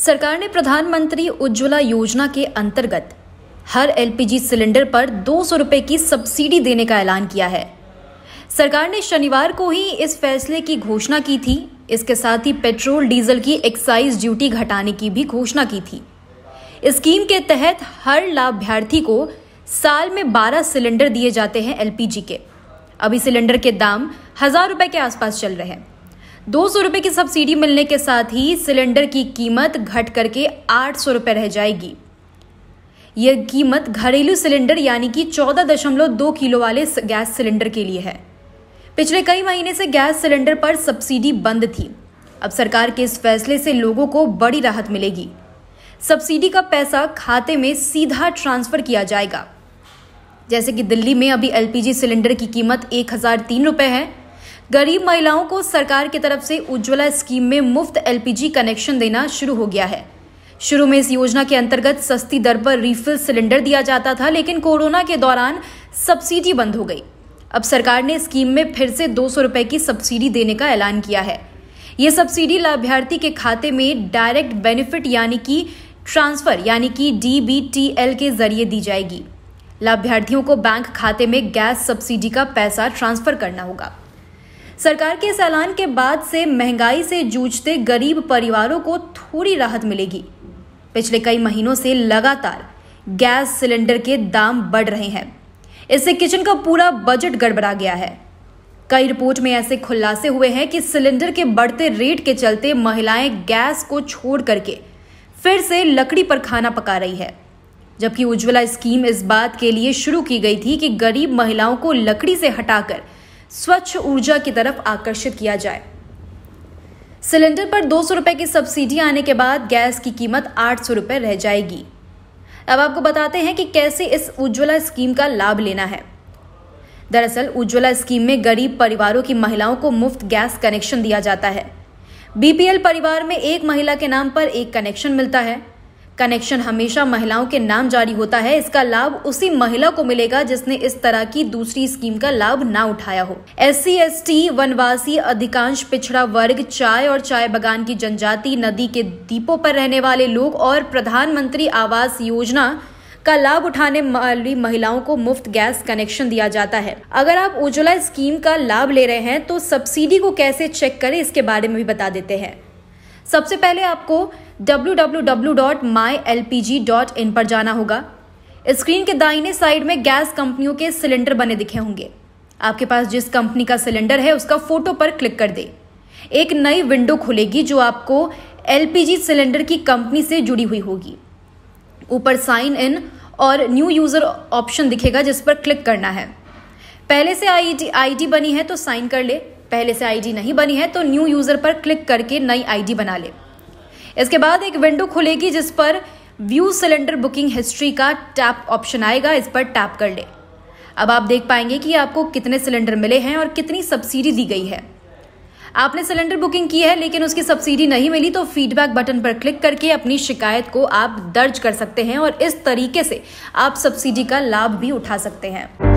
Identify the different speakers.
Speaker 1: सरकार ने प्रधानमंत्री उज्ज्वला योजना के अंतर्गत हर एलपीजी सिलेंडर पर 200 रुपए की सब्सिडी देने का ऐलान किया है। सरकार ने शनिवार को ही इस फैसले की घोषणा की थी। इसके साथ ही पेट्रोल डीजल की एक्साइज ड्यूटी घटाने की भी घोषणा की थी। स्कीम के तहत हर लाभार्थी को साल में 12 सिलेंडर दिए जाते हैं एलपीजी के। अभी सिलेंडर के दाम 1000 रुपए के आसपास चल रहे हैं। 200 रुपए की सब्सिडी मिलने के साथ ही सिलेंडर की कीमत घट करके 800 रुपए रह जाएगी। यह कीमत घरेलू सिलेंडर यानी कि 14.2 किलो वाले गैस सिलेंडर के लिए है। पिछले कई महीने से गैस सिलेंडर पर सब्सिडी बंद थी। अब सरकार के इस फैसले से लोगों को बड़ी राहत मिलेगी। सब्सिडी का पैसा खाते में सीधा ट्रांसफर किया जाएगा। जैसे कि दिल्ली में अभी एलपीजी सिलेंडर की कीमत 1003 रुपए है। गरीब महिलाओं को सरकार की तरफ से उज्ज्वला स्कीम में मुफ्त एलपीजी कनेक्शन देना शुरू हो गया है। शुरू में इस योजना के अंतर्गत सस्ती दर पर रिफिल सिलेंडर दिया जाता था, लेकिन कोरोना के दौरान सब्सिडी बंद हो गई। अब सरकार ने स्कीम में फिर से 200 रुपए की सब्सिडी देने का ऐलान किया है। यह सब्सिडी लाभार्थी के खाते में डायरेक्ट बेनिफिट यानी कि ट्रांसफर यानी कि डीबीटीएल के जरिए दी जाएगी। लाभार्थियों को बैंक खाते में गैस सब्सिडी का पैसा ट्रांसफर करना होगा। सरकार के इस ऐलान के बाद से महंगाई से जूझते गरीब परिवारों को थोड़ी राहत मिलेगी। पिछले कई महीनों से लगातार गैस सिलेंडर के दाम बढ़ रहे हैं। इससे किचन का पूरा बजट गड़बड़ा गया है। कई रिपोर्ट में ऐसे खुलासे हुए हैं कि सिलेंडर के बढ़ते रेट के चलते महिलाएं गैस को छोड़ करके फिर से लकड़ी पर खाना पका रही है। जबकि उज्ज्वला स्कीम इस बात के लिए शुरू की गई थी कि गरीब महिलाओं को लकड़ी से हटाकर स्वच्छ ऊर्जा की तरफ आकर्षित किया जाए। सिलेंडर पर 200 रुपए की सब्सिडी आने के बाद गैस की कीमत 800 रुपए रह जाएगी। अब आपको बताते हैं कि कैसे इस उज्ज्वला स्कीम का लाभ लेना है। दरअसल उज्ज्वला स्कीम में गरीब परिवारों की महिलाओं को मुफ्त गैस कनेक्शन दिया जाता है। बीपीएल परिवार में एक महिला के नाम पर एक कनेक्शन मिलता है। कनेक्शन हमेशा महिलाओं के नाम जारी होता है। इसका लाभ उसी महिला को मिलेगा जिसने इस तरह की दूसरी स्कीम का लाभ ना उठाया हो। एससी, एसटी, वनवासी, अधिकांश पिछड़ा वर्ग, चाय और चाय बागान की जनजाति, नदी के द्वीपों पर रहने वाले लोग और प्रधानमंत्री आवास योजना का लाभ उठाने वाली महिलाओं को मुफ्त गैस कनेक्शन दिया जाता है। अगर आप उज्ज्वला स्कीम का लाभ ले रहे हैं तो सब्सिडी को कैसे चेक करें इसके बारे में भी बता देते हैं। सबसे पहले आपको www.mylpg.in पर जाना होगा। स्क्रीन के दाहिने साइड में गैस कंपनियों के सिलेंडर बने दिखे होंगे। आपके पास जिस कंपनी का सिलेंडर है उसका फोटो पर क्लिक कर दे। एक नई विंडो खुलेगी जो आपको एलपीजी सिलेंडर की कंपनी से जुड़ी हुई होगी। ऊपर साइन इन और न्यू यूजर ऑप्शन दिखेगा जिस पर क्लिक करना है। पहले से आईडी बनी है तो साइन कर ले। पहले से आईडी नहीं बनी है तो न्यू यूजर पर क्लिक करके नई आईडी बना ले। इसके बाद एक विंडो खुलेगी जिस पर व्यू सिलेंडर बुकिंग हिस्ट्री का टैप ऑप्शन आएगा। इस पर टैप कर ले। अब आप देख पाएंगे कि आपको कितने सिलेंडर मिले हैं और कितनी सब्सिडी दी गई है। आपने सिलेंडर बुकिंग की है लेकिन उसकी सब्सिडी नहीं मिली तो फीडबैक बटन पर क्लिक करके अपनी शिकायत को आप दर्ज कर सकते हैं और इस तरीके से आप सब्सिडी का लाभ भी उठा सकते हैं।